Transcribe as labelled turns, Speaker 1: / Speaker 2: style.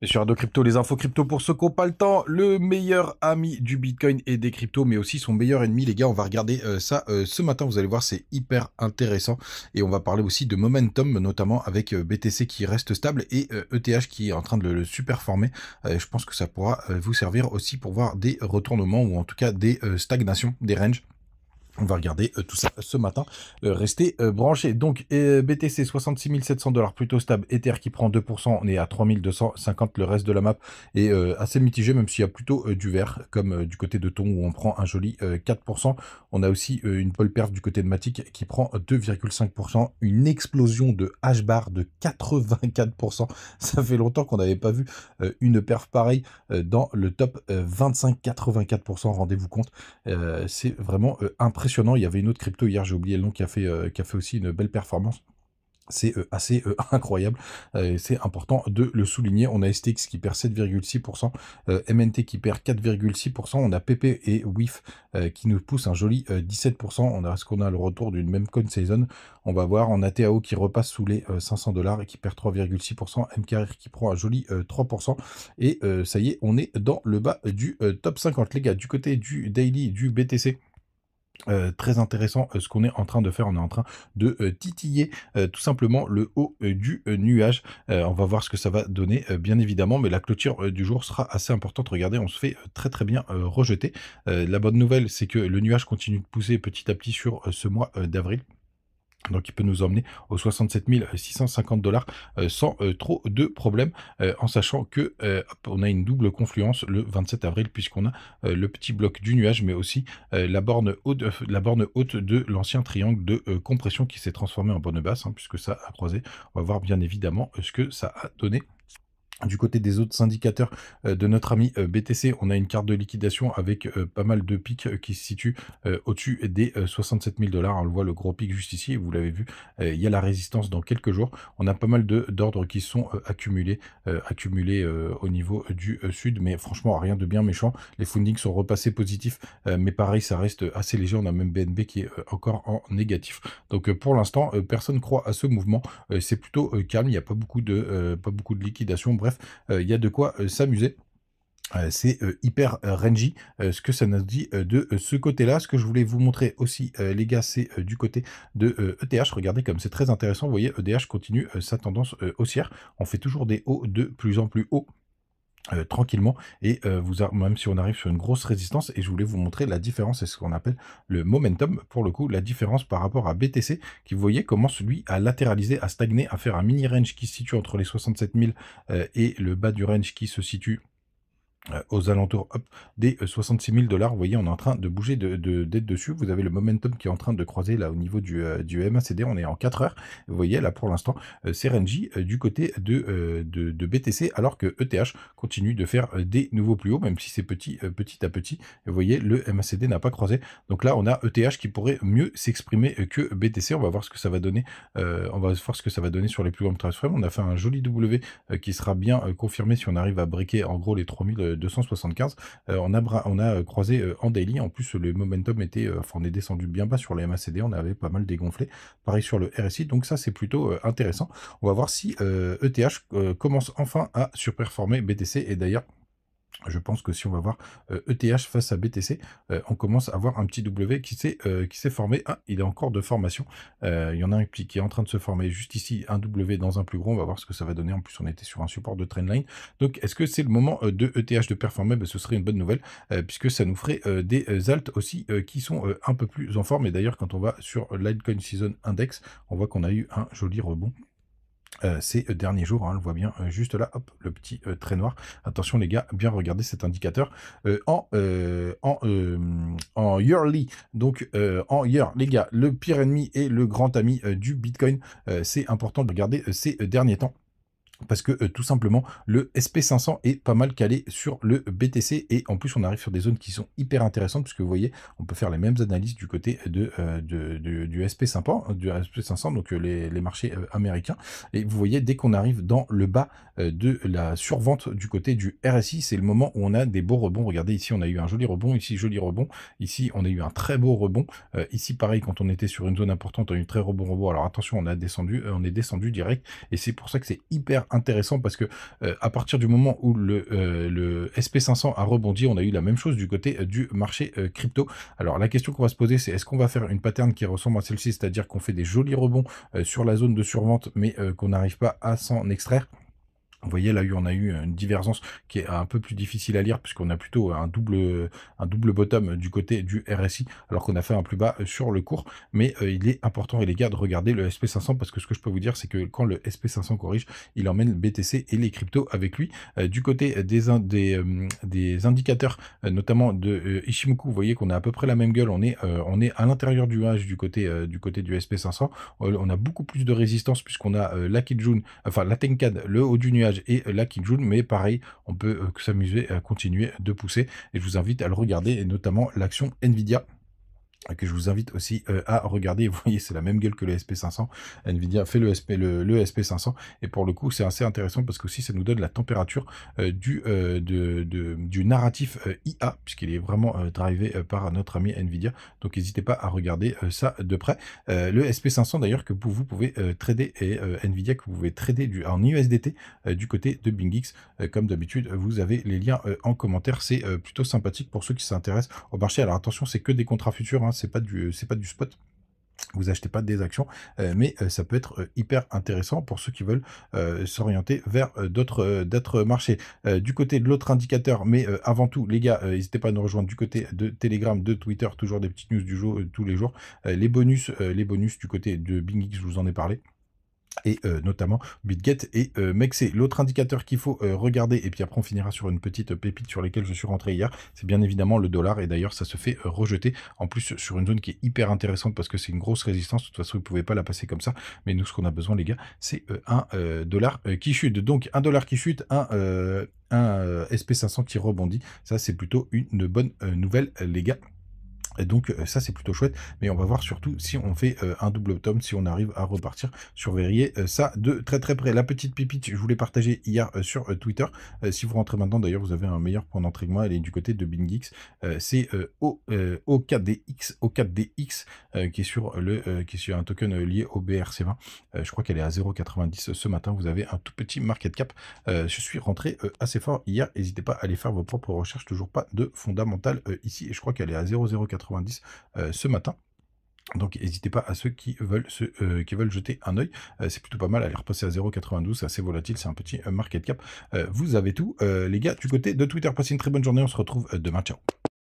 Speaker 1: Et sur Ado Crypto, les infos crypto pour ceux qui n'ont pas le temps, le meilleur ami du Bitcoin et des cryptos, mais aussi son meilleur ennemi, les gars. On va regarder ça ce matin, vous allez voir, c'est hyper intéressant. Et on va parler aussi de momentum, notamment avec BTC qui reste stable et ETH qui est en train de le superformer. Je pense que ça pourra vous servir aussi pour voir des retournements ou en tout cas des stagnations, des ranges. On va regarder tout ça ce matin. Restez branchés. Donc, BTC 66 700 $, plutôt stable. Ether qui prend 2%. On est à 3250. Le reste de la map est assez mitigé, même s'il y a plutôt du vert, comme du côté de Ton où on prend un joli 4%. On a aussi une pole perf du côté de Matic qui prend 2,5%. Une explosion de H-bar de 84%. Ça fait longtemps qu'on n'avait pas vu une perf pareille dans le top 25, 84%. Rendez-vous compte. C'est vraiment impressionnant. Il y avait une autre crypto hier, j'ai oublié le nom, qui a fait aussi une belle performance. C'est assez incroyable, c'est important de le souligner. On a STX qui perd 7,6%, MNT qui perd 4,6%, on a PP et WIF qui nous poussent un joli 17%. Est-ce qu'on a le retour d'une même coin season? On va voir. On a TAO qui repasse sous les 500 $ et qui perd 3,6%, MKR qui prend un joli 3%, et ça y est, on est dans le bas du top 50, les gars. Du côté du daily du BTC, très intéressant ce qu'on est en train de faire. On est en train de titiller tout simplement le haut du nuage. On va voir ce que ça va donner bien évidemment, mais la clôture du jour sera assez importante. Regardez, on se fait très bien rejeter. La bonne nouvelle, c'est que le nuage continue de pousser petit à petit sur ce mois d'avril. Donc il peut nous emmener aux 67 650 $ sans trop de problèmes, en sachant que on a une double confluence le 27 avril, puisqu'on a le petit bloc du nuage, mais aussi la borne haute de l'ancien triangle de compression qui s'est transformé en borne basse, hein, puisque ça a croisé. On va voir bien évidemment ce que ça a donné. Du côté des autres indicateurs de notre ami BTC, on a une carte de liquidation avec pas mal de pics qui se situent au-dessus des 67 000 $. On le voit, le gros pic juste ici, vous l'avez vu, il y a la résistance dans quelques jours. On a pas mal d'ordres qui sont accumulés au niveau du sud, mais franchement, rien de bien méchant. Les fundings sont repassés positifs, mais pareil, ça reste assez léger. On a même BNB qui est encore en négatif. Donc pour l'instant, personne ne croit à ce mouvement. C'est plutôt calme, il n'y a pas beaucoup de liquidation. Bref, il y a de quoi s'amuser. C'est hyper rangy ce que ça nous dit de ce côté-là. Ce que je voulais vous montrer aussi, les gars, c'est du côté de ETH. Regardez comme c'est très intéressant. Vous voyez, ETH continue sa tendance haussière. On fait toujours des hauts de plus en plus hauts. Tranquillement, et même si on arrive sur une grosse résistance, et je voulais vous montrer la différence, c'est ce qu'on appelle le momentum, pour le coup, la différence par rapport à BTC, qui, vous voyez, commence lui à latéraliser, à stagner, à faire un mini range qui se situe entre les 67 000 et le bas du range qui se situe aux alentours des 66 000 $. Vous voyez, on est en train de bouger d'être dessus. Vous avez le momentum qui est en train de croiser là au niveau du MACD. On est en 4 heures. Vous voyez, là pour l'instant, c'est Renji du côté de BTC, alors que ETH continue de faire des nouveaux plus hauts, même si c'est petit à petit. Vous voyez, le MACD n'a pas croisé. Donc là, on a ETH qui pourrait mieux s'exprimer que BTC. On va voir ce que ça va donner. On va voir ce que ça va donner sur les plus longues time frames. On a fait un joli W qui sera bien confirmé si on arrive à breaker en gros les 3275. On a croisé en daily. En plus, le momentum était, on est descendu bien bas sur les MACD. On avait pas mal dégonflé. Pareil sur le RSI. Donc ça, c'est plutôt intéressant. On va voir si ETH commence enfin à surperformer BTC. Et d'ailleurs, je pense que si on va voir ETH face à BTC, on commence à voir un petit W qui s'est formé. Ah, il est encore de formation. Il y en a un qui est en train de se former juste ici, un W dans un plus gros. On va voir ce que ça va donner. En plus, on était sur un support de trendline. Donc, est-ce que c'est le moment de ETH de performer? Ce serait une bonne nouvelle, puisque ça nous ferait des alts aussi qui sont un peu plus en forme. Et d'ailleurs, quand on va sur Litecoin Season Index, on voit qu'on a eu un joli rebond ces derniers jours, hein, on le voit bien juste là, hop, le petit trait noir. Attention les gars, bien regarder cet indicateur en yearly. Donc en year, les gars, le pire ennemi et le grand ami du Bitcoin. C'est important de regarder ces derniers temps. Parce que tout simplement, le SP500 est pas mal calé sur le BTC, et en plus on arrive sur des zones qui sont hyper intéressantes, puisque vous voyez, on peut faire les mêmes analyses du côté du SP500, donc les marchés américains, et vous voyez, dès qu'on arrive dans le bas de la survente du côté du RSI, c'est le moment où on a des beaux rebonds. Regardez, ici on a eu un joli rebond, ici joli rebond, ici on a eu un très beau rebond, ici pareil, quand on était sur une zone importante, on a eu un très rebond. Alors attention, on est descendu direct, et c'est pour ça que c'est hyper intéressant parce que à partir du moment où le SP500 a rebondi, on a eu la même chose du côté du marché crypto. Alors la question qu'on va se poser, c'est est-ce qu'on va faire une pattern qui ressemble à celle-ci, c'est-à-dire qu'on fait des jolis rebonds sur la zone de survente, mais qu'on n'arrive pas à s'en extraire. Vous voyez, là, on a eu une divergence qui est un peu plus difficile à lire puisqu'on a plutôt un double bottom du côté du RSI, alors qu'on a fait un plus bas sur le cours. Mais il est important, les gars, de regarder le SP500 parce que ce que je peux vous dire, c'est que quand le SP500 corrige, il emmène le BTC et les cryptos avec lui. Du côté des indicateurs, notamment de Ishimoku, vous voyez qu'on a à peu près la même gueule. On est à l'intérieur du nuage du côté du SP500. On a beaucoup plus de résistance puisqu'on a la Kijun, enfin la Tenkad, le haut du nuage et la Kijun, mais pareil, on peut s'amuser à continuer de pousser et je vous invite à le regarder et notamment l'action Nvidia que je vous invite aussi à regarder. Vous voyez, c'est la même gueule que le SP500. Nvidia fait le SP500 et pour le coup, c'est assez intéressant parce que aussi ça nous donne la température du narratif IA puisqu'il est vraiment drivé par notre ami Nvidia. Donc n'hésitez pas à regarder ça de près. Le SP500 d'ailleurs que vous pouvez trader et Nvidia que vous pouvez trader en USDT du côté de BingX. Comme d'habitude, vous avez les liens en commentaire. C'est plutôt sympathique pour ceux qui s'intéressent au marché. Alors attention, c'est que des contrats futurs, hein, c'est pas du spot. Vous achetez pas des actions, mais ça peut être hyper intéressant pour ceux qui veulent s'orienter vers d'autres marchés. Du côté de l'autre indicateur, mais avant tout, les gars, n'hésitez pas à nous rejoindre du côté de Telegram, de Twitter, toujours des petites news du jour, tous les jours. Les bonus du côté de BingX, je vous en ai parlé. Et notamment BitGet et Mexc. L'autre indicateur qu'il faut regarder, et puis après on finira sur une petite pépite sur laquelle je suis rentré hier, c'est bien évidemment le dollar, et d'ailleurs ça se fait rejeter, en plus sur une zone qui est hyper intéressante parce que c'est une grosse résistance, de toute façon vous ne pouvez pas la passer comme ça, mais nous ce qu'on a besoin les gars, c'est un dollar qui chute, donc un dollar qui chute, un SP500 qui rebondit, ça c'est plutôt une bonne nouvelle les gars. Et donc ça c'est plutôt chouette, mais on va voir surtout si on fait un double bottom, si on arrive à repartir, surveiller ça de très très près. La petite pipite, je vous l'ai partagée hier sur Twitter. Si vous rentrez maintenant, d'ailleurs vous avez un meilleur point d'entrée que moi, elle est du côté de BingX. C'est O4DX qui est sur un token lié au BRC20. Je crois qu'elle est à 0,90 ce matin. Vous avez un tout petit market cap. Je suis rentré assez fort hier. N'hésitez pas à aller faire vos propres recherches. Toujours pas de fondamental ici. Et je crois qu'elle est à 0,090 ce matin. Donc n'hésitez pas à ceux qui veulent jeter un œil. C'est plutôt pas mal. Elle est repassée à 0,92. C'est assez volatile. C'est un petit market cap. Vous avez tout. Les gars, du côté de Twitter, passez une très bonne journée. On se retrouve demain. Ciao.